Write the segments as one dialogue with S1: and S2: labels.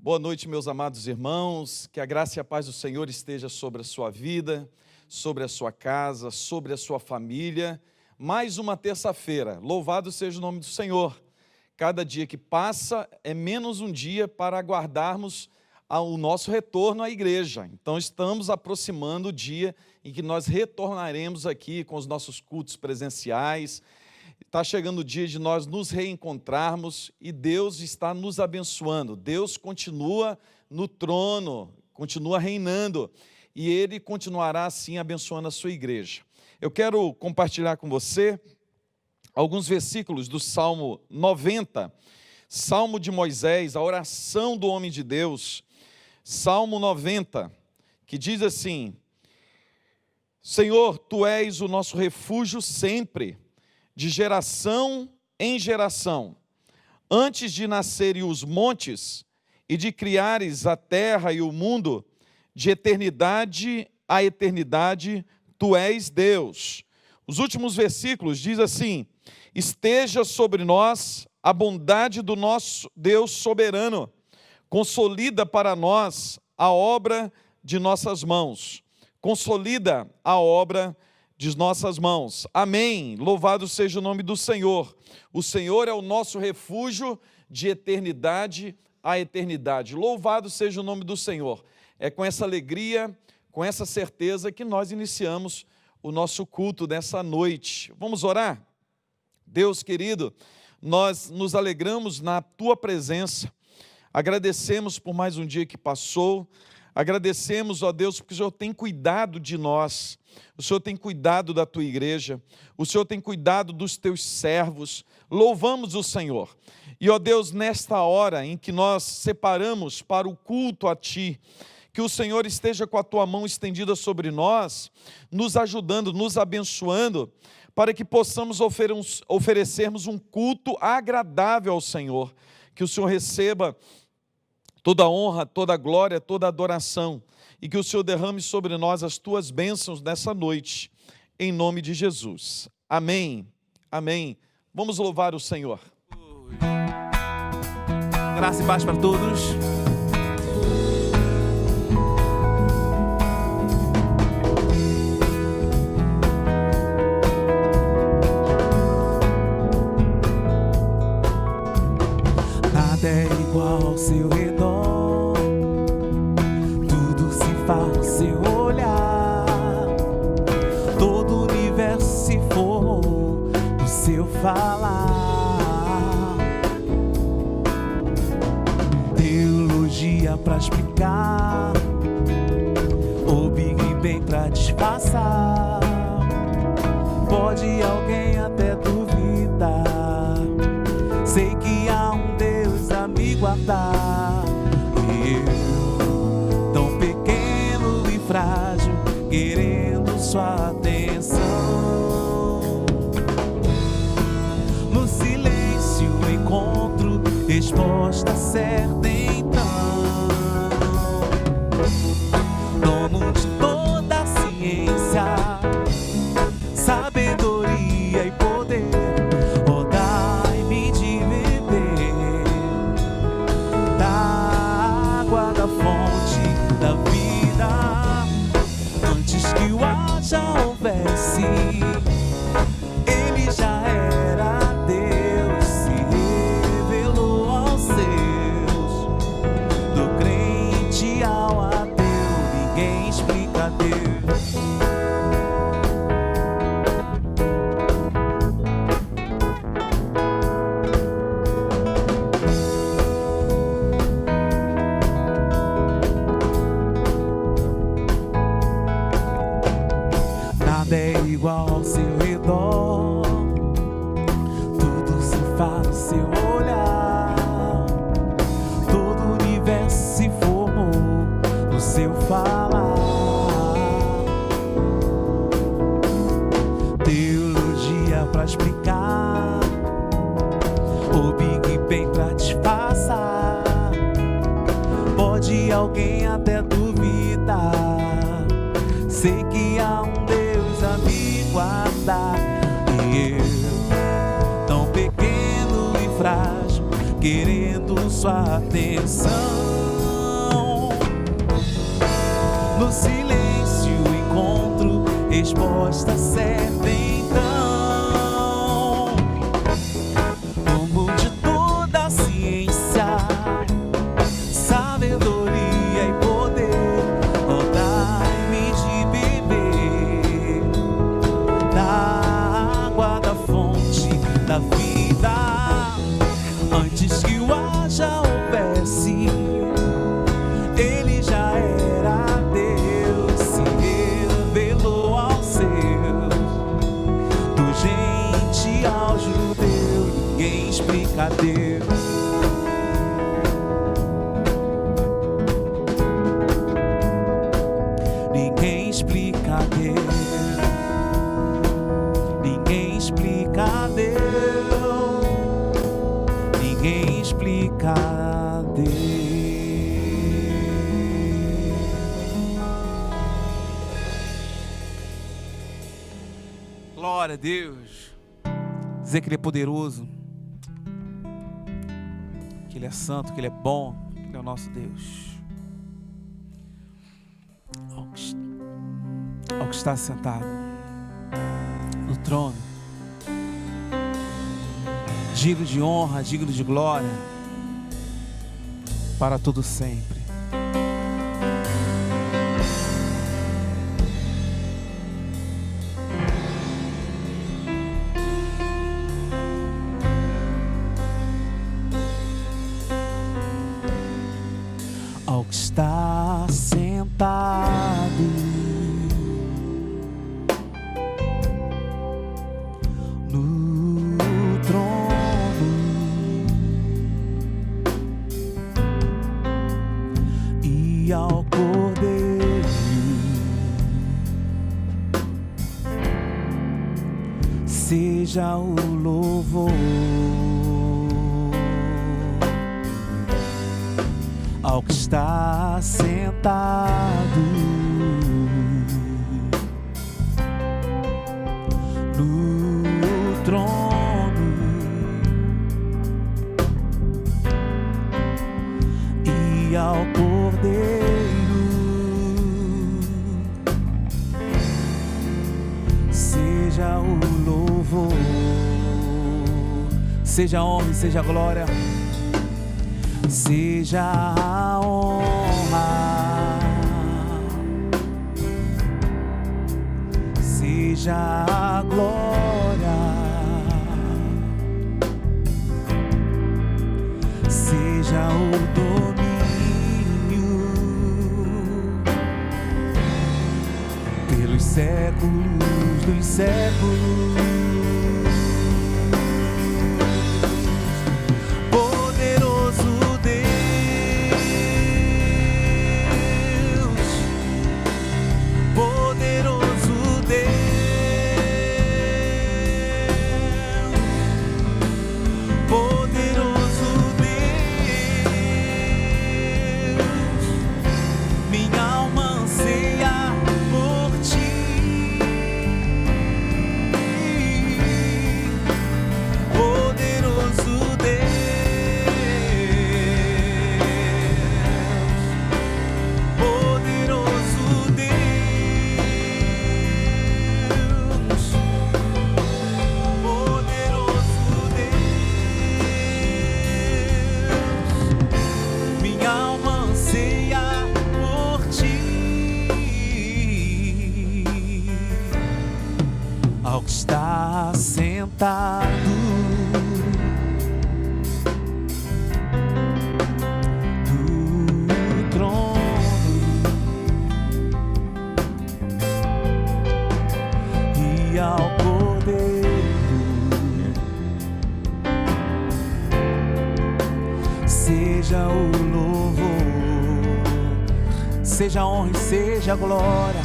S1: Boa noite, meus amados irmãos, que a graça e a paz do Senhor esteja sobre a sua vida, sobre a sua casa, sobre a sua família. Mais uma terça-feira, louvado seja o nome do Senhor. Cada dia que passa é menos um dia para aguardarmos o nosso retorno à igreja. Então estamos aproximando o dia em que nós retornaremos aqui com os nossos cultos presenciais. Está chegando o dia de nós nos reencontrarmos e Deus está nos abençoando. Deus continua no trono, continua reinando e Ele continuará assim abençoando a sua igreja. Eu quero compartilhar com você alguns versículos do Salmo 90, Salmo de Moisés, a oração do homem de Deus, Salmo 90, que diz assim: Senhor, Tu és o nosso refúgio sempre, de geração em geração. Antes de nascerem os montes e de criares a terra e o mundo, de eternidade a eternidade, Tu és Deus. Os últimos versículos diz assim: esteja sobre nós a bondade do nosso Deus soberano, consolida para nós a obra de nossas mãos. Consolida a obra de nossas mãos. Amém. Louvado seja o nome do Senhor. O Senhor é o nosso refúgio de eternidade a eternidade. Louvado seja o nome do Senhor. É com essa alegria, com essa certeza que nós iniciamos o nosso culto dessa noite. Vamos orar? Deus querido, nós nos alegramos na Tua presença. Agradecemos por mais um dia que passou. Agradecemos, ó Deus, porque o Senhor tem cuidado de nós. O Senhor tem cuidado da Tua igreja. O Senhor tem cuidado dos Teus servos. Louvamos o Senhor. E, ó Deus, nesta hora em que nós separamos para o culto a Ti, que o Senhor esteja com a Tua mão estendida sobre nós, nos ajudando, nos abençoando, para que possamos oferecermos um culto agradável ao Senhor. Que o Senhor receba toda a honra, toda a glória, toda a adoração, e que o Senhor derrame sobre nós as Tuas bênçãos nessa noite, em nome de Jesus. Amém. Amém. Vamos louvar o Senhor.
S2: Graça e paz para todos. Nada é igual ao seu redor, tudo se faz ao seu olhar, todo o universo se formou no seu falar. Teologia pra explicar, ou Big Bang pra disfarçar, pode alguém até duvidar, sei que há um Deus a me guardar. Eu, tão pequeno e frágil, querendo sua atenção, no silêncio encontro resposta certa então. Dono de toda a ciência, sabedoria e poder, dai-me de beber da água da fonte da vida. Antes que o ar já houvesse, Ele já era Deus, se revelou aos seus. Do crente ao ateu, ninguém explica Deus. Nada é igual ao seu redor, tudo se faz ao seu olhar, todo o universo se formou no seu falar. Teologia pra explicar, ou Big Bang pra disfarçar, pode alguém até duvidar, sei que há um Deus a me guardar. E eu, querendo sua atenção. silêncio encontro resposta certa. Então, no mundo de toda a ciência, sabedoria e poder, oh, dai-me de beber da água da fonte da vida. Antes que o ar já houvesse, ele já era Deus, se revelou aos seus, do gente ao judeu. Ninguém explica Deus. Ninguém explica Deus. Ninguém explica Deus. Ninguém explica Deus. Glória a Deus. Dizer que Ele é poderoso, que Ele é santo, que Ele é bom, que Ele é o nosso Deus. Ao que está sentado no trono, digno de honra, digno de glória, para todo sempre. Ao que está sentado no trono e ao Cordeiro seja o louvor. Ao que está sentado no trono e ao Cordeiro seja o louvor, seja a honra e seja a glória, seja a honra, seja a glória, seja o domínio pelos séculos dos séculos. Está sentado no trono e ao Cordeiro seja o louvor, seja a honra e seja a glória,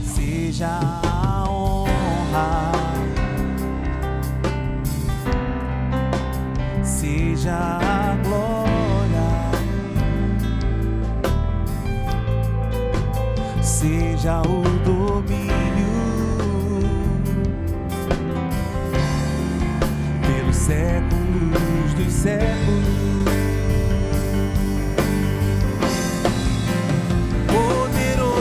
S2: seja a honra, seja a glória, seja o domínio pelos séculos dos séculos. Poderoso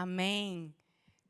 S3: Amém.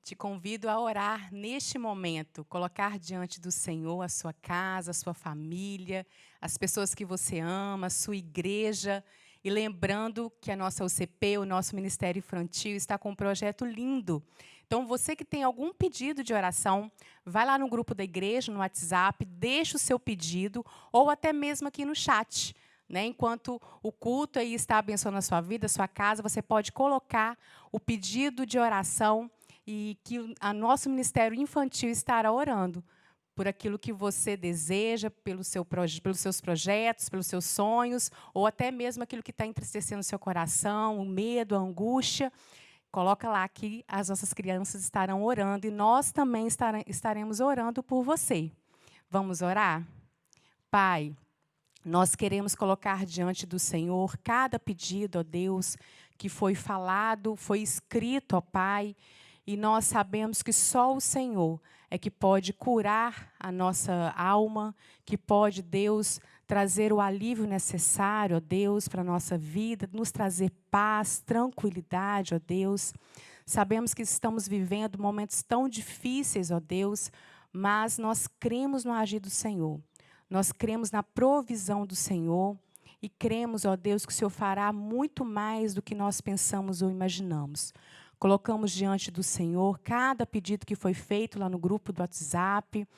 S3: Te convido a orar neste momento, colocar diante do Senhor a sua casa, a sua família, as pessoas que você ama, a sua igreja. E lembrando que a nossa UCP, o nosso Ministério Infantil, está com um projeto lindo. Então, você que tem algum pedido de oração, vai lá no grupo da igreja, no WhatsApp, deixa o seu pedido, ou até mesmo aqui no chat. Enquanto o culto aí está abençoando a sua vida, a sua casa, você pode colocar o pedido de oração e que o nosso Ministério Infantil estará orando por aquilo que você deseja, pelos seus projetos, pelos seus sonhos, ou até mesmo aquilo que está entristecendo o seu coração, o medo, a angústia. Coloca lá que as nossas crianças estarão orando e nós também estaremos orando por você. Vamos orar? Pai, nós queremos colocar diante do Senhor cada pedido, ó Deus, que foi falado, foi escrito, ó Pai, e nós sabemos que só o Senhor é que pode curar a nossa alma, que pode, Deus, trazer o alívio necessário, ó Deus, para a nossa vida, nos trazer paz, tranquilidade, ó Deus. Sabemos que estamos vivendo momentos tão difíceis, ó Deus, mas nós cremos no agir do Senhor. Nós cremos na provisão do Senhor e cremos, ó Deus, que o Senhor fará muito mais do que nós pensamos ou imaginamos. Colocamos diante do Senhor cada pedido que foi feito lá no grupo do WhatsApp.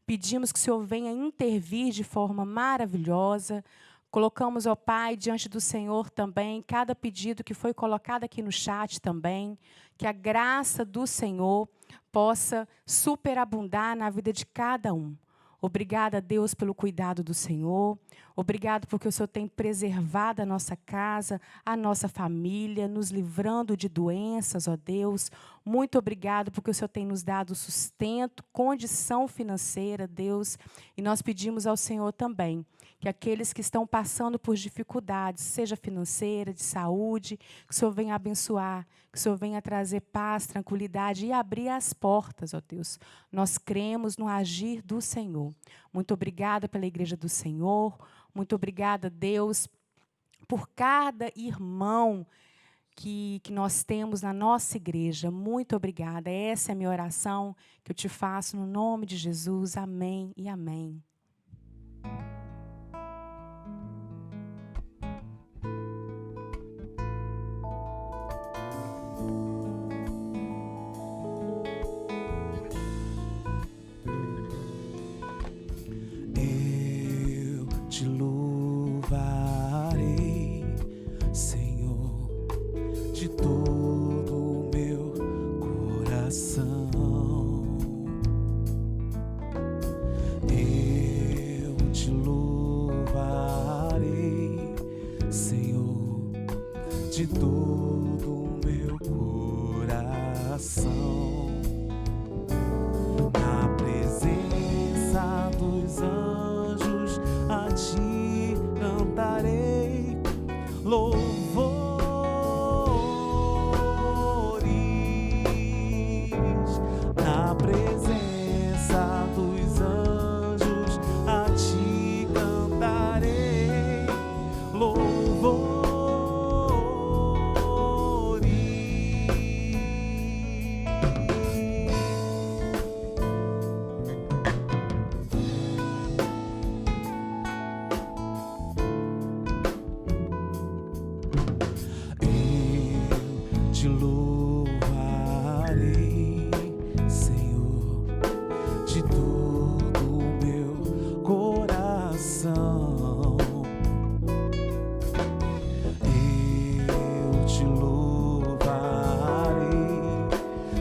S3: Pedimos que o Senhor venha intervir de forma maravilhosa. Colocamos, ó Pai, diante do Senhor também cada pedido que foi colocado aqui no chat também. Que a graça do Senhor possa superabundar na vida de cada um. Obrigada, Deus, pelo cuidado do Senhor. Obrigado porque o Senhor tem preservado a nossa casa, a nossa família, nos livrando de doenças, ó Deus. Muito obrigado porque o Senhor tem nos dado sustento, condição financeira, Deus. E nós pedimos ao Senhor também que aqueles que estão passando por dificuldades, seja financeira, de saúde, que o Senhor venha abençoar, que o Senhor venha trazer paz, tranquilidade e abrir as portas, ó Deus. Nós cremos no agir do Senhor. Muito obrigada pela Igreja do Senhor. Muito obrigada, Deus, por cada irmão que nós temos na nossa igreja. Muito obrigada. Essa é a minha oração que eu te faço no nome de Jesus. Amém e amém.
S2: Te louvarei, Senhor, de todo o meu coração. Eu te louvarei, Senhor, de todo o meu coração. Na presença dos anjos, a ti cantarei louvores. Na presença dos anjos, a ti cantarei louvores. Te louvarei, Senhor, de todo o meu coração. Eu te louvarei,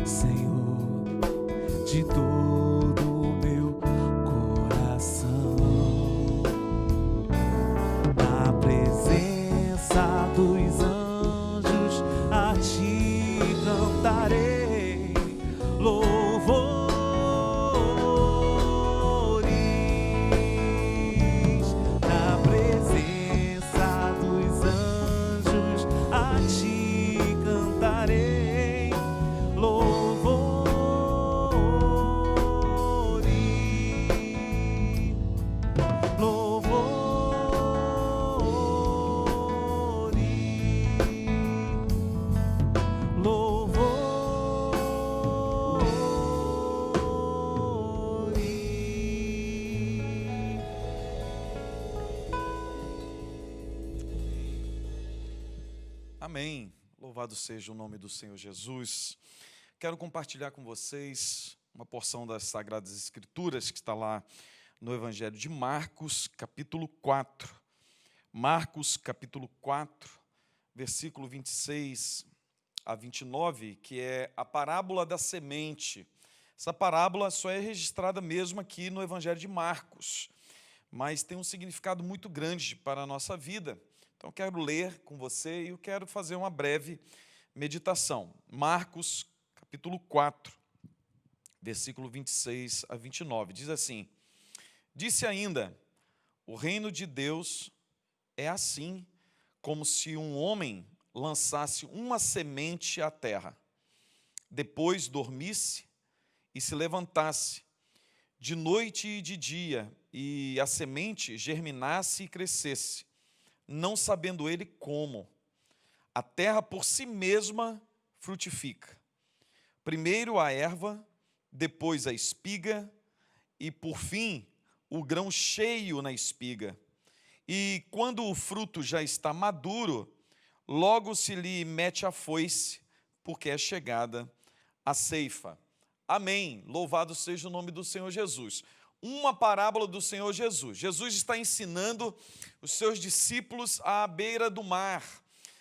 S2: Senhor, de todo o meu coração. Na presença dos anjos, a ti cantarei louvores. Na presença dos anjos, a ti cantarei louvores.
S1: Amém. Louvado seja o nome do Senhor Jesus. Quero compartilhar com vocês uma porção das Sagradas Escrituras que está lá no Evangelho de Marcos, capítulo 4. Marcos, capítulo 4, versículo 26 a 29, que é a parábola da semente. Essa parábola só é registrada mesmo aqui no Evangelho de Marcos, mas tem um significado muito grande para a nossa vida. Então, eu quero ler com você e eu quero fazer uma breve meditação. Marcos, capítulo 4, versículo 26 a 29. Diz assim: Disse ainda, o reino de Deus é assim, como se um homem lançasse uma semente à terra, depois dormisse e se levantasse, de noite e de dia, e a semente germinasse e crescesse, não sabendo ele como. A terra por si mesma frutifica. Primeiro a erva, depois a espiga, e por fim o grão cheio na espiga. E quando o fruto já está maduro, logo se lhe mete a foice, porque é chegada a ceifa. Amém. Louvado seja o nome do Senhor Jesus. Uma parábola do Senhor Jesus. Jesus está ensinando os seus discípulos à beira do mar.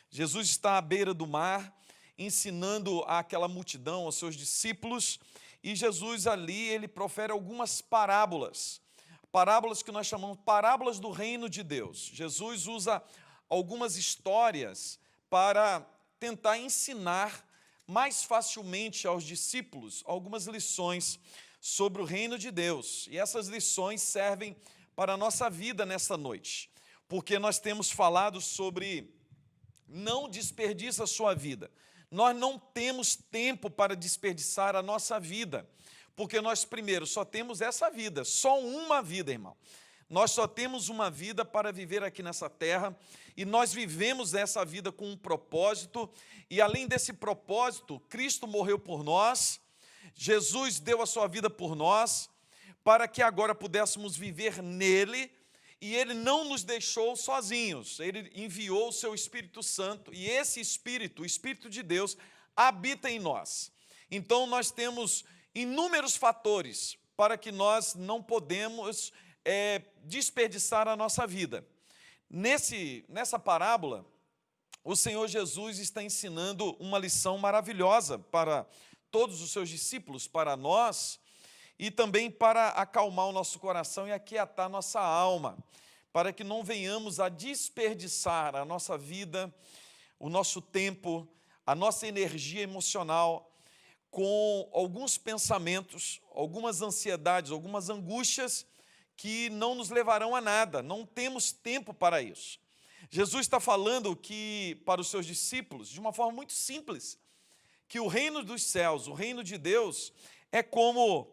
S1: Jesus está à beira do mar, ensinando àquela multidão, aos seus discípulos, e Jesus ali, ele profere algumas parábolas. Parábolas que nós chamamos parábolas do reino de Deus. Jesus usa algumas histórias para tentar ensinar mais facilmente aos discípulos algumas lições sobre o reino de Deus. E essas lições servem para a nossa vida nesta noite, porque nós temos falado sobre não desperdice a sua vida. Nós não temos tempo para desperdiçar a nossa vida, porque nós primeiro só temos essa vida, só uma vida, irmão. Nós só temos uma vida para viver aqui nessa terra, e nós vivemos essa vida com um propósito, e além desse propósito, Cristo morreu por nós, Jesus deu a sua vida por nós, para que agora pudéssemos viver nele, e ele não nos deixou sozinhos, ele enviou o seu Espírito Santo, e esse Espírito, o Espírito de Deus, habita em nós. Então nós temos inúmeros fatores para que nós não podemos desperdiçar a nossa vida. Nessa parábola, o Senhor Jesus está ensinando uma lição maravilhosa para todos os seus discípulos, para nós, e também para acalmar o nosso coração e aquietar nossa alma, para que não venhamos a desperdiçar a nossa vida, o nosso tempo, a nossa energia emocional com alguns pensamentos, algumas ansiedades, algumas angústias que não nos levarão a nada, não temos tempo para isso. Jesus está falando que, para os seus discípulos, de uma forma muito simples, que o reino dos céus, o reino de Deus, é como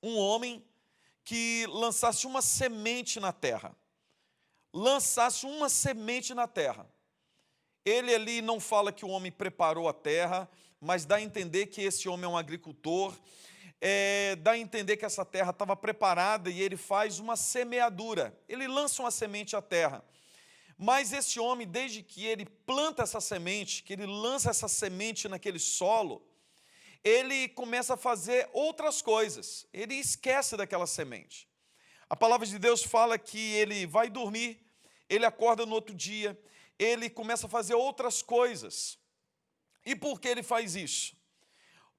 S1: um homem que lançasse uma semente na terra. Lançasse uma semente na terra. Ele ali não fala que o homem preparou a terra, mas dá a entender que esse homem é um agricultor, dá a entender que essa terra estava preparada e ele faz uma semeadura. Ele lança uma semente à terra. Mas esse homem, desde que ele planta essa semente, que ele lança essa semente naquele solo, ele começa a fazer outras coisas. Ele esquece daquela semente. A palavra de Deus fala que ele vai dormir, ele acorda no outro dia, ele começa a fazer outras coisas. E por que ele faz isso?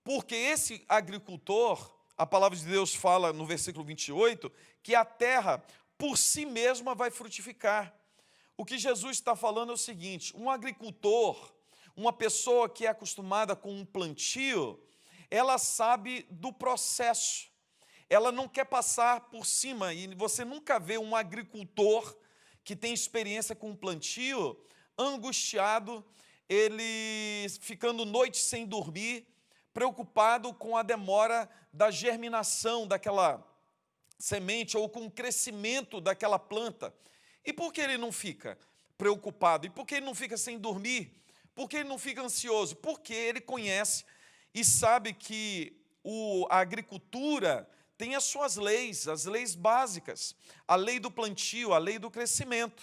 S1: Porque esse agricultor, a palavra de Deus fala no versículo 28, que a terra por si mesma vai frutificar. O que Jesus está falando é o seguinte: um agricultor, uma pessoa que é acostumada com um plantio, ela sabe do processo, ela não quer passar por cima, e você nunca vê um agricultor que tem experiência com um plantio, angustiado, ele ficando noite sem dormir, preocupado com a demora da germinação daquela semente ou com o crescimento daquela planta. E por que ele não fica preocupado? E por que ele não fica sem dormir? Por que ele não fica ansioso? Porque ele conhece e sabe que a agricultura tem as suas leis, as leis básicas, a lei do plantio, a lei do crescimento.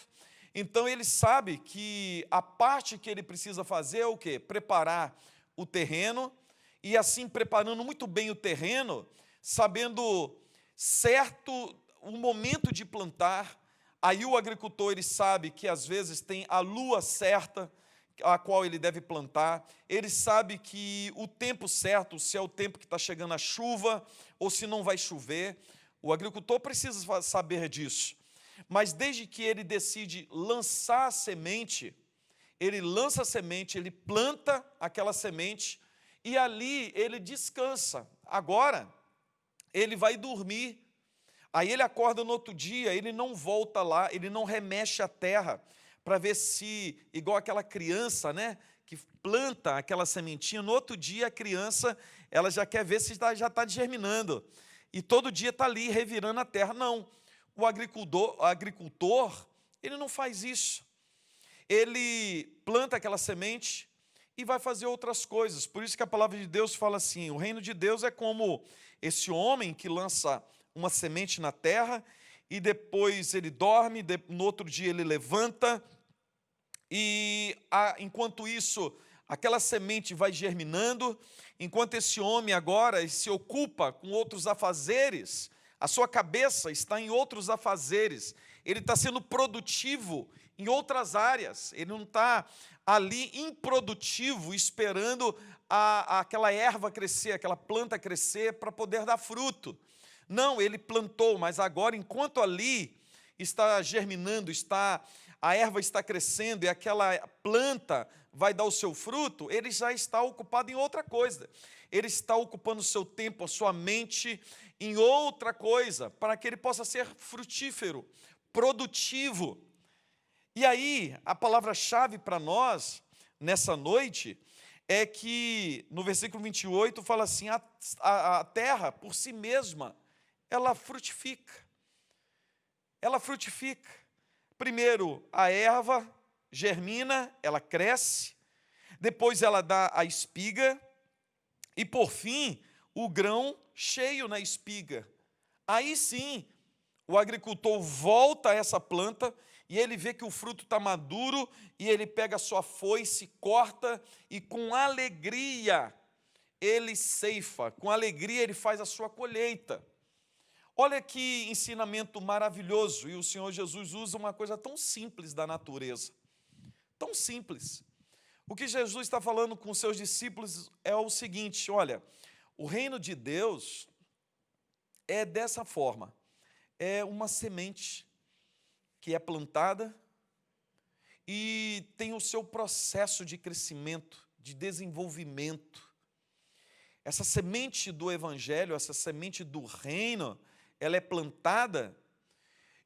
S1: Então ele sabe que a parte que ele precisa fazer é o quê? Preparar o terreno, e assim preparando muito bem o terreno, sabendo certo o momento de plantar. Aí o agricultor ele sabe que às vezes tem a lua certa a qual ele deve plantar, ele sabe que o tempo certo, se é o tempo que está chegando a chuva ou se não vai chover, o agricultor precisa saber disso. Mas desde que ele decide lançar a semente, ele lança a semente, ele planta aquela semente e ali ele descansa. Agora, ele vai dormir. Aí ele acorda no outro dia, ele não volta lá, ele não remexe a terra para ver se, igual aquela criança, né, que planta aquela sementinha, no outro dia a criança, ela já quer ver se já está germinando. E todo dia está ali revirando a terra. Não, o agricultor, ele não faz isso. Ele planta aquela semente e vai fazer outras coisas. Por isso que a palavra de Deus fala assim, o reino de Deus é como esse homem que lança uma semente na terra e depois ele dorme, no outro dia ele levanta e enquanto isso, aquela semente vai germinando, enquanto esse homem agora se ocupa com outros afazeres, a sua cabeça está em outros afazeres, ele está sendo produtivo em outras áreas, ele não está ali improdutivo, esperando aquela erva crescer, aquela planta crescer para poder dar fruto. Não, ele plantou, mas agora, enquanto ali está germinando, a erva está crescendo e aquela planta vai dar o seu fruto, ele já está ocupado em outra coisa. Ele está ocupando o seu tempo, a sua mente em outra coisa, para que ele possa ser frutífero, produtivo. E aí, a palavra-chave para nós, nessa noite, é que, no versículo 28, fala assim, a terra, por si mesma, ela frutifica. Ela frutifica. Primeiro, a erva germina, ela cresce. Depois ela dá a espiga. E, por fim, o grão cheio na espiga. Aí sim, o agricultor volta a essa planta e ele vê que o fruto está maduro e ele pega a sua foice, corta e com alegria ele ceifa. Com alegria ele faz a sua colheita. Olha que ensinamento maravilhoso, e o Senhor Jesus usa uma coisa tão simples da natureza, tão simples. O que Jesus está falando com os seus discípulos é o seguinte, olha, o reino de Deus é dessa forma, é uma semente que é plantada e tem o seu processo de crescimento, de desenvolvimento. Essa semente do Evangelho, essa semente do reino, ela é plantada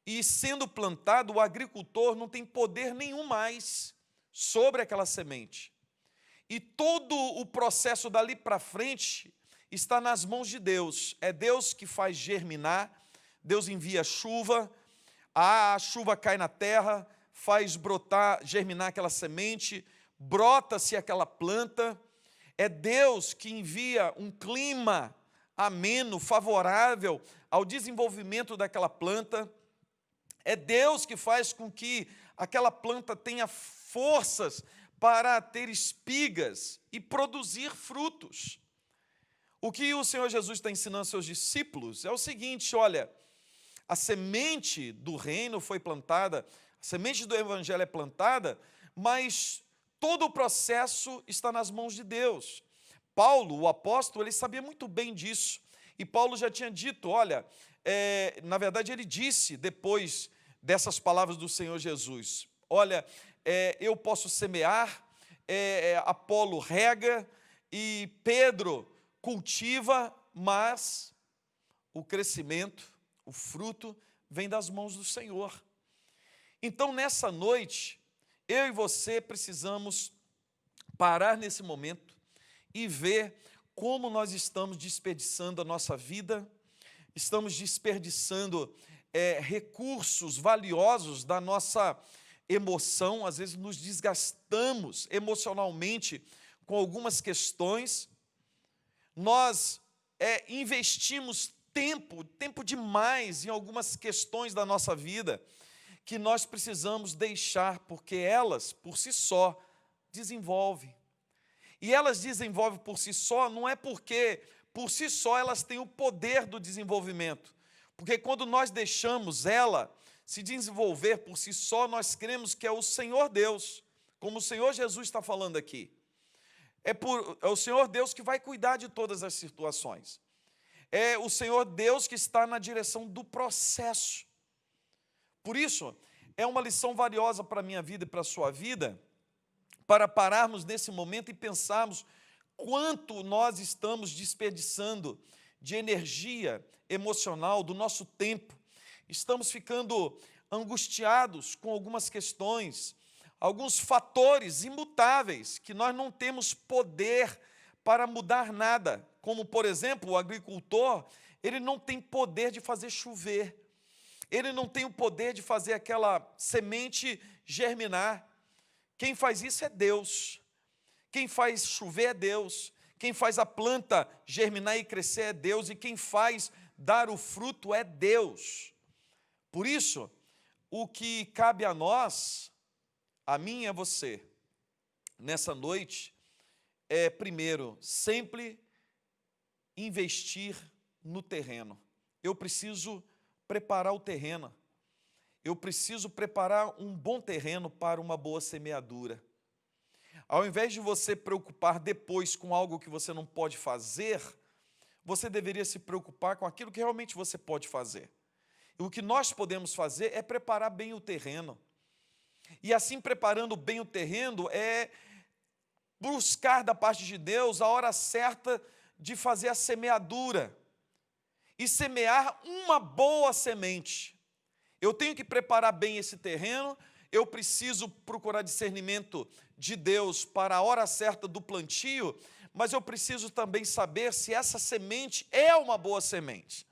S1: e, sendo plantado, o agricultor não tem poder nenhum mais sobre aquela semente. E todo o processo dali para frente está nas mãos de Deus. É Deus que faz germinar, Deus envia chuva, a chuva cai na terra, faz brotar, germinar aquela semente, brota-se aquela planta. É Deus que envia um clima ameno, favorável ao desenvolvimento daquela planta. É Deus que faz com que aquela planta tenha forças para ter espigas e produzir frutos. O que o Senhor Jesus está ensinando aos seus discípulos é o seguinte, olha, a semente do reino foi plantada, a semente do evangelho é plantada, mas todo o processo está nas mãos de Deus. Paulo, o apóstolo, ele sabia muito bem disso. E Paulo já tinha dito, olha, na verdade ele disse, depois dessas palavras do Senhor Jesus, olha, eu posso semear, Apolo rega e Pedro cultiva, mas o crescimento, o fruto, vem das mãos do Senhor. Então, nessa noite, eu e você precisamos parar nesse momento e ver como nós estamos desperdiçando a nossa vida, estamos desperdiçando recursos valiosos da nossa emoção, às vezes nos desgastamos emocionalmente com algumas questões, nós investimos tempo demais em algumas questões da nossa vida, que nós precisamos deixar, porque elas, por si só, desenvolvem. E elas desenvolvem por si só, não é porque, por si só, elas têm o poder do desenvolvimento. Porque quando nós deixamos ela se desenvolver por si só, nós cremos que é o Senhor Deus, como o Senhor Jesus está falando aqui. É o Senhor Deus que vai cuidar de todas as situações. É o Senhor Deus que está na direção do processo. Por isso, é uma lição valiosa para a minha vida e para a sua vida, para pararmos nesse momento e pensarmos quanto nós estamos desperdiçando de energia emocional, do nosso tempo. Estamos ficando angustiados com algumas questões, alguns fatores imutáveis, que nós não temos poder para mudar nada. Como, por exemplo, o agricultor, ele não tem poder de fazer chover. Ele não tem o poder de fazer aquela semente germinar. Quem faz isso é Deus. Quem faz chover é Deus. Quem faz a planta germinar e crescer é Deus. E quem faz dar o fruto é Deus. Por isso, o que cabe a nós, a mim e a você, nessa noite, é, primeiro, sempre investir no terreno. Eu preciso preparar o terreno. Eu preciso preparar um bom terreno para uma boa semeadura. Ao invés de você preocupar depois com algo que você não pode fazer, você deveria se preocupar com aquilo que realmente você pode fazer. E o que nós podemos fazer é preparar bem o terreno. E assim, preparando bem o terreno, é buscar da parte de Deus a hora certa de fazer a semeadura e semear uma boa semente. Eu tenho que preparar bem esse terreno, eu preciso procurar discernimento de Deus para a hora certa do plantio, mas eu preciso também saber se essa semente é uma boa semente.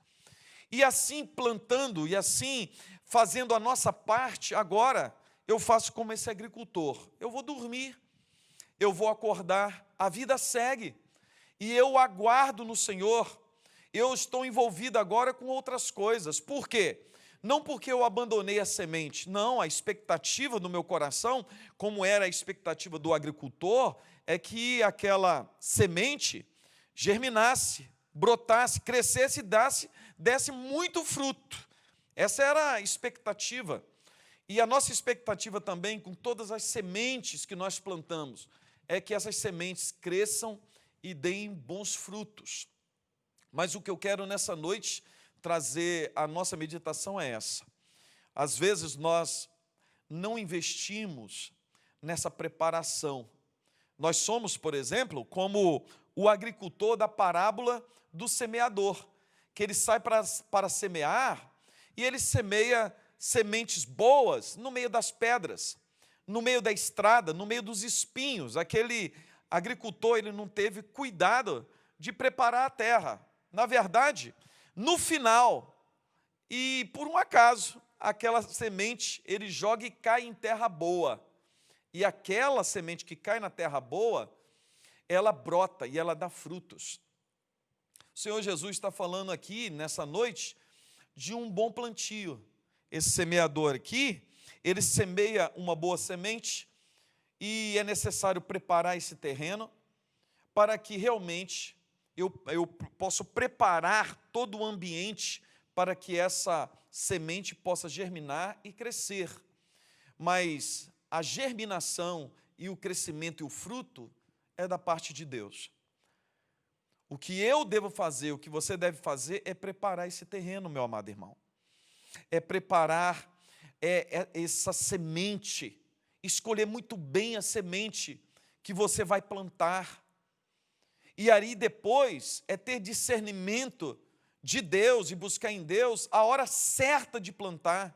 S1: E assim plantando, e assim fazendo a nossa parte, agora eu faço como esse agricultor. Eu vou dormir, eu vou acordar, a vida segue. E eu aguardo no Senhor. Eu estou envolvido agora com outras coisas. Por quê? Não porque eu abandonei a semente. Não, a expectativa do meu coração, como era a expectativa do agricultor, é que aquela semente germinasse, brotasse, crescesse e desse muito fruto. Essa era a expectativa. E a nossa expectativa também, com todas as sementes que nós plantamos, é que essas sementes cresçam e deem bons frutos. Mas o que eu quero nessa noite trazer à nossa meditação é essa. Às vezes nós não investimos nessa preparação. Nós somos, por exemplo, como o agricultor da parábola do semeador, que ele sai para semear e ele semeia sementes boas no meio das pedras, no meio da estrada, no meio dos espinhos. Aquele agricultor, ele não teve cuidado de preparar a terra. Na verdade, no final, e por um acaso, aquela semente ele joga e cai em terra boa. E aquela semente que cai na terra boa, ela brota e ela dá frutos. O Senhor Jesus está falando aqui, nessa noite, de um bom plantio. Esse semeador aqui, ele semeia uma boa semente e é necessário preparar esse terreno para que realmente eu possa preparar todo o ambiente para que essa semente possa germinar e crescer. Mas a germinação e o crescimento e o fruto é da parte de Deus. O que eu devo fazer, o que você deve fazer é preparar esse terreno, meu amado irmão. É preparar essa semente, escolher muito bem a semente que você vai plantar. E aí depois é ter discernimento de Deus e buscar em Deus a hora certa de plantar.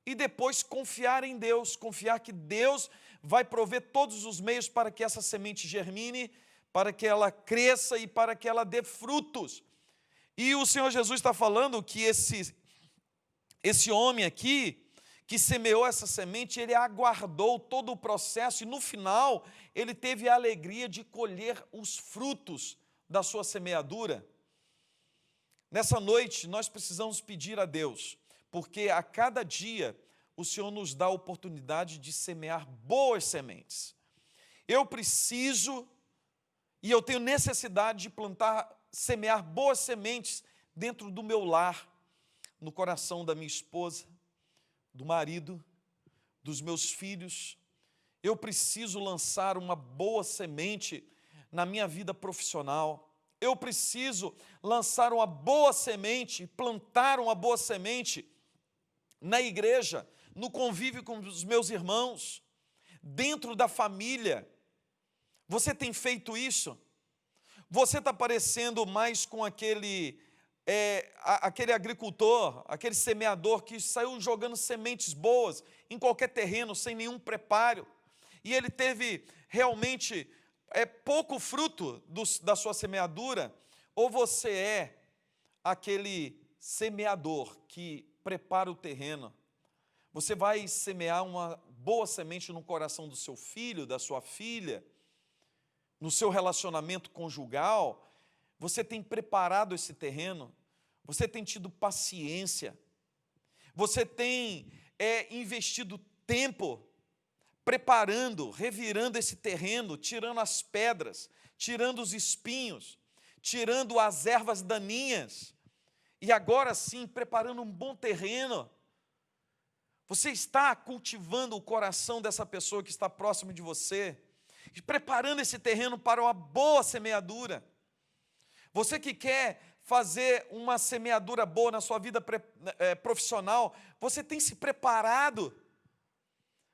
S1: E depois confiar em Deus, confiar que Deus vai prover todos os meios para que essa semente germine, para que ela cresça e para que ela dê frutos. E o Senhor Jesus está falando que esse homem aqui, que semeou essa semente, ele aguardou todo o processo e no final ele teve a alegria de colher os frutos da sua semeadura. Nessa noite nós precisamos pedir a Deus, porque a cada dia o Senhor nos dá a oportunidade de semear boas sementes. Eu preciso e eu tenho necessidade de semear boas sementes dentro do meu lar, no coração da minha esposa, do marido, dos meus filhos. Eu preciso lançar uma boa semente na minha vida profissional. Eu preciso lançar uma boa semente, plantar uma boa semente na igreja, no convívio com os meus irmãos, dentro da família. Você tem feito isso? Você está parecendo mais com aquele agricultor, aquele semeador que saiu jogando sementes boas em qualquer terreno, sem nenhum preparo, e ele teve realmente pouco fruto da sua semeadura? Ou você é aquele semeador que prepara o terreno? Você vai semear uma boa semente no coração do seu filho, da sua filha, no seu relacionamento conjugal? Você tem preparado esse terreno? Você tem tido paciência? Você tem investido tempo preparando, revirando esse terreno, tirando as pedras, tirando os espinhos, tirando as ervas daninhas, e agora sim preparando um bom terreno? Você está cultivando o coração dessa pessoa que está próximo de você, e preparando esse terreno para uma boa semeadura? Você que quer fazer uma semeadura boa na sua vida profissional, você tem se preparado?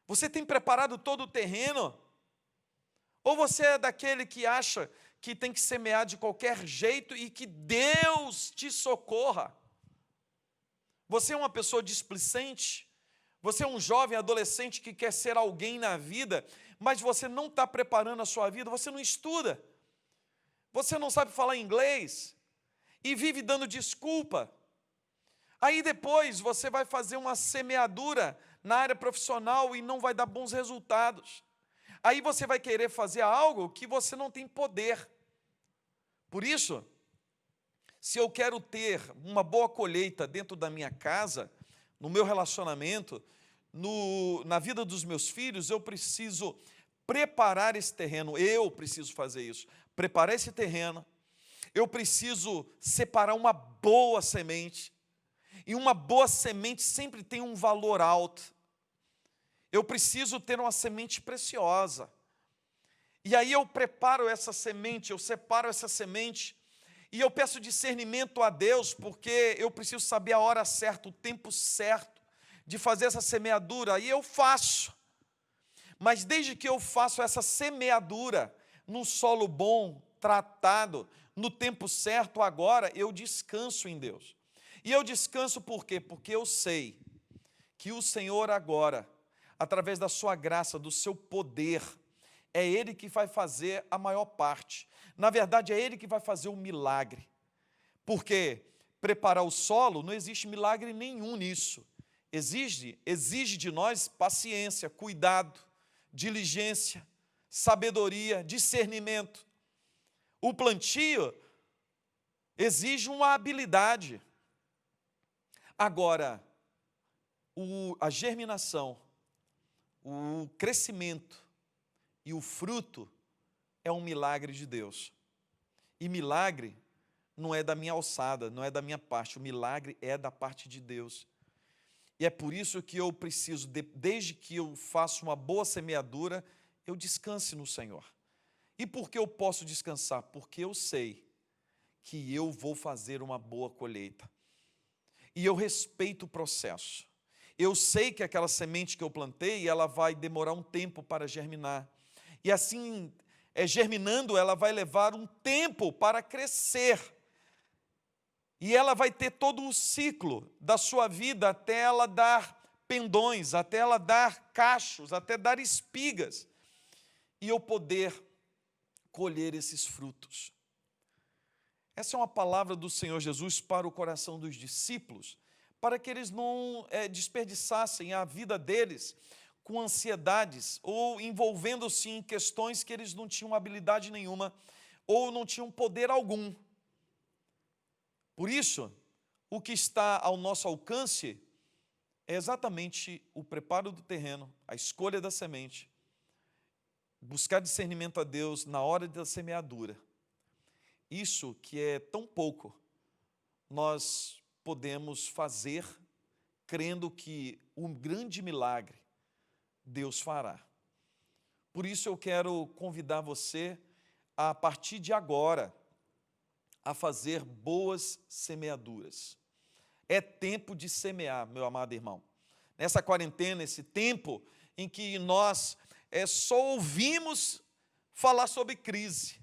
S1: Você tem preparado todo o terreno? Ou você é daquele que acha que tem que semear de qualquer jeito e que Deus te socorra? Você é uma pessoa displicente? Você é um jovem adolescente que quer ser alguém na vida, mas você não está preparando a sua vida, você não estuda, você não sabe falar inglês e vive dando desculpa. Aí depois você vai fazer uma semeadura na área profissional e não vai dar bons resultados. Aí você vai querer fazer algo que você não tem poder. Por isso, se eu quero ter uma boa colheita dentro da minha casa, no meu relacionamento, na vida dos meus filhos, eu preciso preparar esse terreno. Eu preciso fazer isso, preparar esse terreno. Eu preciso separar uma boa semente, e uma boa semente sempre tem um valor alto. Eu preciso ter uma semente preciosa, e aí eu preparo essa semente, eu separo essa semente, e eu peço discernimento a Deus, porque eu preciso saber a hora certa, o tempo certo de fazer essa semeadura, e eu faço. Mas desde que eu faço essa semeadura num solo bom, tratado, no tempo certo, agora eu descanso em Deus. E eu descanso por quê? Porque eu sei que o Senhor agora, através da sua graça, do seu poder, é Ele que vai fazer a maior parte. Na verdade, é Ele que vai fazer o milagre. Porque preparar o solo, não existe milagre nenhum nisso. Exige de nós paciência, cuidado, diligência, sabedoria, discernimento. O plantio exige uma habilidade. Agora, a germinação, o crescimento e o fruto é um milagre de Deus. E milagre não é da minha alçada, não é da minha parte, o milagre é da parte de Deus. E é por isso que eu preciso, desde que eu faço uma boa semeadura, eu descanse no Senhor. E por que eu posso descansar? Porque eu sei que eu vou fazer uma boa colheita. E eu respeito o processo. Eu sei que aquela semente que eu plantei, ela vai demorar um tempo para germinar. E assim, germinando, ela vai levar um tempo para crescer. E ela vai ter todo o ciclo da sua vida até ela dar pendões, até ela dar cachos, até dar espigas. E eu poder colher esses frutos. Essa é uma palavra do Senhor Jesus para o coração dos discípulos, para que eles não desperdiçassem a vida deles com ansiedades ou envolvendo-se em questões que eles não tinham habilidade nenhuma ou não tinham poder algum. Por isso, o que está ao nosso alcance é exatamente o preparo do terreno, a escolha da semente, buscar discernimento a Deus na hora da semeadura. Isso que é tão pouco, nós podemos fazer crendo que um grande milagre Deus fará. Por isso eu quero convidar você, a partir de agora, a fazer boas semeaduras. É tempo de semear, meu amado irmão. Nessa quarentena, esse tempo em que nós só ouvimos falar sobre crise.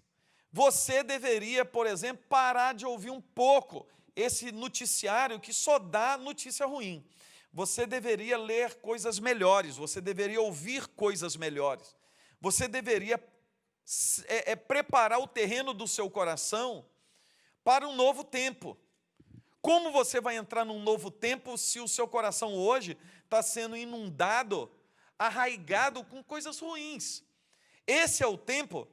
S1: Você deveria, por exemplo, parar de ouvir um pouco esse noticiário que só dá notícia ruim. Você deveria ler coisas melhores, você deveria ouvir coisas melhores. Você deveria preparar o terreno do seu coração para um novo tempo. Como você vai entrar num novo tempo se o seu coração hoje está sendo inundado, arraigado com coisas ruins? Esse é o tempo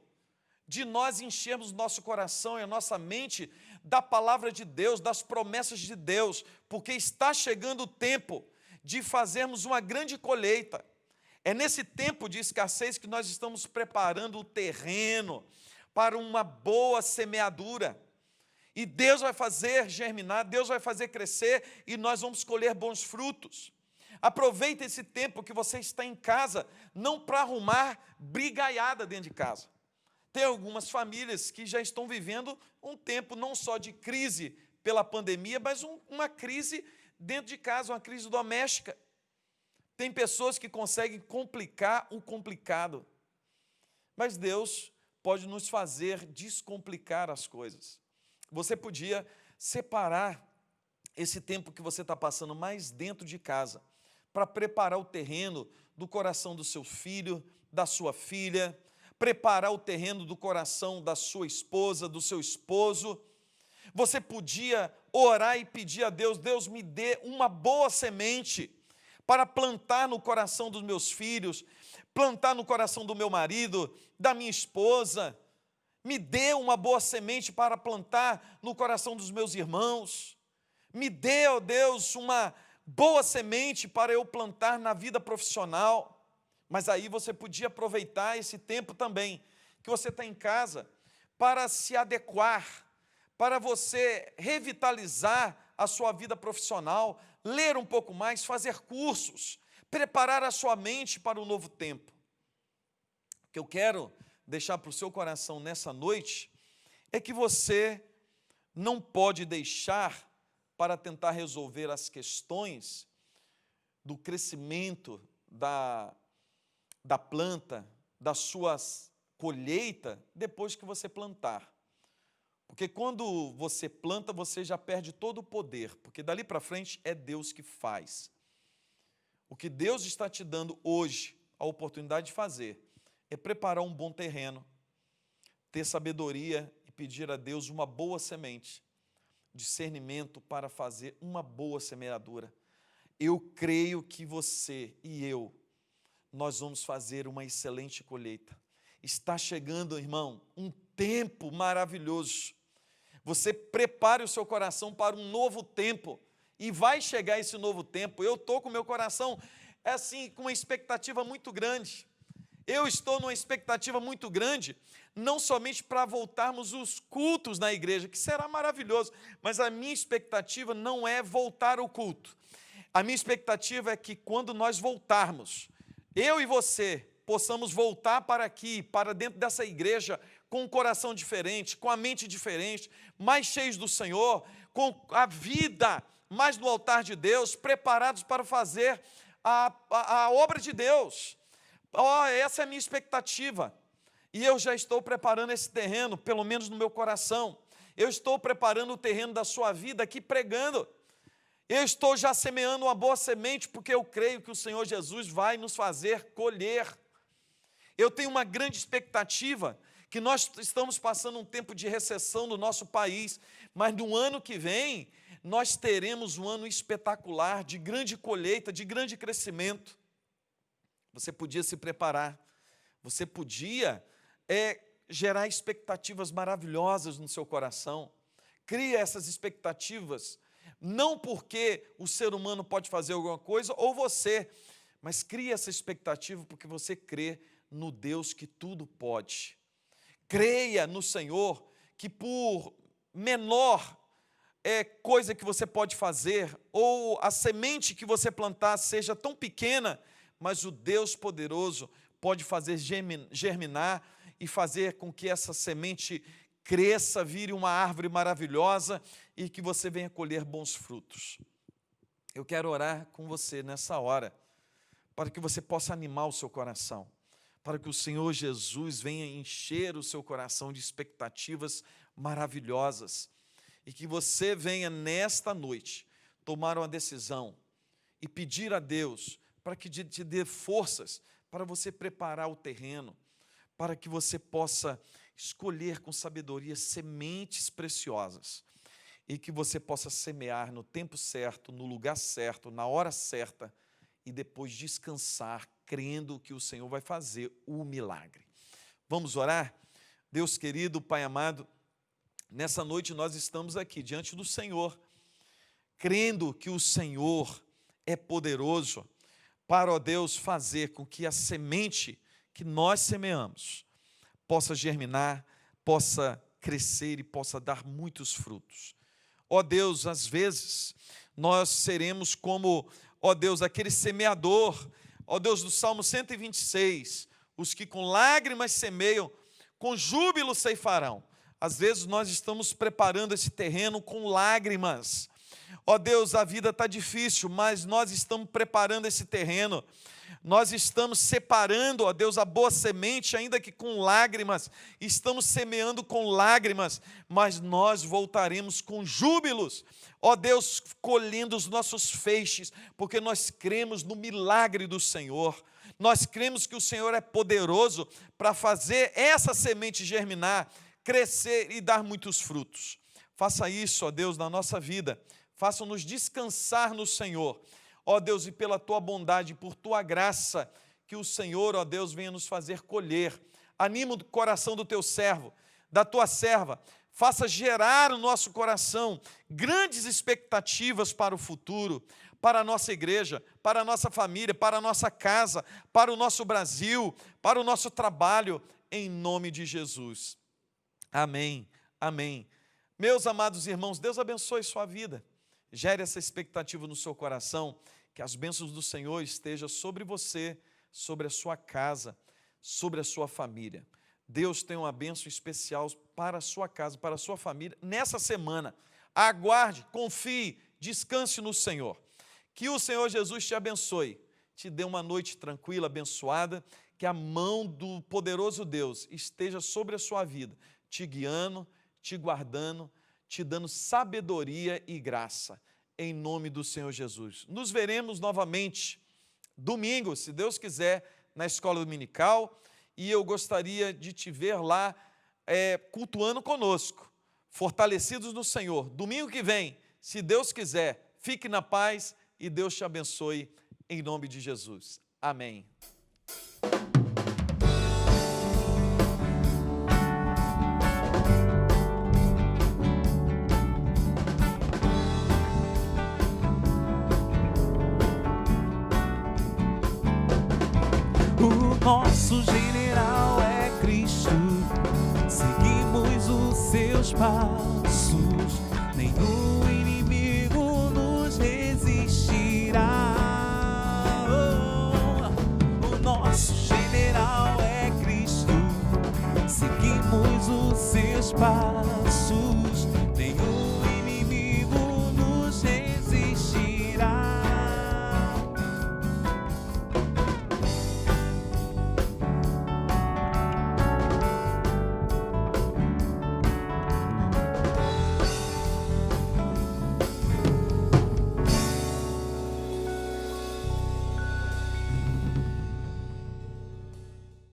S1: de nós enchermos nosso coração e a nossa mente da palavra de Deus, das promessas de Deus, porque está chegando o tempo de fazermos uma grande colheita. É nesse tempo de escassez que nós estamos preparando o terreno para uma boa semeadura. E Deus vai fazer germinar, Deus vai fazer crescer e nós vamos colher bons frutos. Aproveita esse tempo que você está em casa, não para arrumar brigaiada dentro de casa. Tem algumas famílias que já estão vivendo um tempo não só de crise pela pandemia, mas uma crise dentro de casa, uma crise doméstica. Tem pessoas que conseguem complicar o complicado, mas Deus pode nos fazer descomplicar as coisas. Você podia separar esse tempo que você está passando mais dentro de casa para preparar o terreno do coração do seu filho, da sua filha, preparar o terreno do coração da sua esposa, do seu esposo. Você podia orar e pedir a Deus, Deus me dê uma boa semente para plantar no coração dos meus filhos, plantar no coração do meu marido, da minha esposa. Me dê uma boa semente para plantar no coração dos meus irmãos. Me dê, ó Deus, uma boa semente para eu plantar na vida profissional. Mas aí você podia aproveitar esse tempo também, que você está em casa, para se adequar, para você revitalizar a sua vida profissional, ler um pouco mais, fazer cursos, preparar a sua mente para o novo tempo. O que eu quero deixar para o seu coração nessa noite é que você não pode deixar para tentar resolver as questões do crescimento da planta, da sua colheita, depois que você plantar. Porque quando você planta, você já perde todo o poder, porque dali para frente é Deus que faz. O que Deus está te dando hoje, a oportunidade de fazer, é preparar um bom terreno, ter sabedoria e pedir a Deus uma boa semente, discernimento para fazer uma boa semeadura. Eu creio que você e eu, nós vamos fazer uma excelente colheita. Está chegando, irmão, um tempo maravilhoso. Você prepare o seu coração para um novo tempo, e vai chegar esse novo tempo. Eu estou com o meu coração, assim, com uma expectativa muito grande. Eu estou numa expectativa muito grande, não somente para voltarmos os cultos na igreja, que será maravilhoso, mas a minha expectativa não é voltar ao culto. A minha expectativa é que quando nós voltarmos, eu e você possamos voltar para aqui, para dentro dessa igreja, com um coração diferente, com a mente diferente, mais cheios do Senhor, com a vida mais no altar de Deus, preparados para fazer a obra de Deus. Essa é a minha expectativa, e eu já estou preparando esse terreno, pelo menos no meu coração. Eu estou preparando o terreno da sua vida aqui pregando. Eu estou já semeando uma boa semente, porque eu creio que o Senhor Jesus vai nos fazer colher. Eu tenho uma grande expectativa, que nós estamos passando um tempo de recessão no nosso país, mas no ano que vem, nós teremos um ano espetacular, de grande colheita, de grande crescimento. Você podia se preparar, você podia gerar expectativas maravilhosas no seu coração. Cria essas expectativas Não porque o ser humano pode fazer alguma coisa ou você, mas crie essa expectativa porque você crê no Deus que tudo pode. Creia no Senhor que por menor coisa que você pode fazer, ou a semente que você plantar seja tão pequena, mas o Deus poderoso pode fazer germinar e fazer com que essa semente cresça, vire uma árvore maravilhosa e que você venha colher bons frutos. Eu quero orar com você nessa hora, para que você possa animar o seu coração, para que o Senhor Jesus venha encher o seu coração de expectativas maravilhosas, e que você venha nesta noite tomar uma decisão e pedir a Deus para que te dê forças para você preparar o terreno, para que você possa escolher com sabedoria sementes preciosas e que você possa semear no tempo certo, no lugar certo, na hora certa e depois descansar, crendo que o Senhor vai fazer o milagre. Vamos orar? Deus querido, Pai amado, nessa noite nós estamos aqui diante do Senhor, crendo que o Senhor é poderoso para, ó Deus, fazer com que a semente que nós semeamos possa germinar, possa crescer e possa dar muitos frutos. Ó Deus, às vezes nós seremos como, ó Deus, aquele semeador, ó Deus, do Salmo 126, os que com lágrimas semeiam, com júbilo ceifarão. Às vezes nós estamos preparando esse terreno com lágrimas. Ó Deus, a vida está difícil, mas nós estamos preparando esse terreno. Nós estamos separando, ó Deus, a boa semente, ainda que com lágrimas. Estamos semeando com lágrimas, mas nós voltaremos com júbilos. Ó Deus, colhendo os nossos feixes, porque nós cremos no milagre do Senhor. Nós cremos que o Senhor é poderoso para fazer essa semente germinar, crescer e dar muitos frutos. Faça isso, ó Deus, na nossa vida. Faça-nos descansar no Senhor. Ó Deus, e pela Tua bondade, por Tua graça, que o Senhor, ó Deus, venha nos fazer colher. Anima o coração do Teu servo, da Tua serva. Faça gerar no nosso coração grandes expectativas para o futuro, para a nossa igreja, para a nossa família, para a nossa casa, para o nosso Brasil, para o nosso trabalho, em nome de Jesus. Amém, amém. Meus amados irmãos, Deus abençoe sua vida. Gere essa expectativa no seu coração, que as bênçãos do Senhor estejam sobre você, sobre a sua casa, sobre a sua família. Deus tem uma bênção especial para a sua casa, para a sua família, nessa semana. Aguarde, confie, descanse no Senhor. Que o Senhor Jesus te abençoe, te dê uma noite tranquila, abençoada, que a mão do poderoso Deus esteja sobre a sua vida, te guiando, te guardando, te dando sabedoria e graça, em nome do Senhor Jesus. Nos veremos novamente domingo, se Deus quiser, na escola dominical, e eu gostaria de te ver lá cultuando conosco, fortalecidos no Senhor. Domingo que vem, se Deus quiser, fique na paz e Deus te abençoe, em nome de Jesus. Amém.
S2: O nosso general é Cristo, seguimos os seus passos, nenhum inimigo nos resistirá. O nosso general é Cristo, seguimos os seus passos.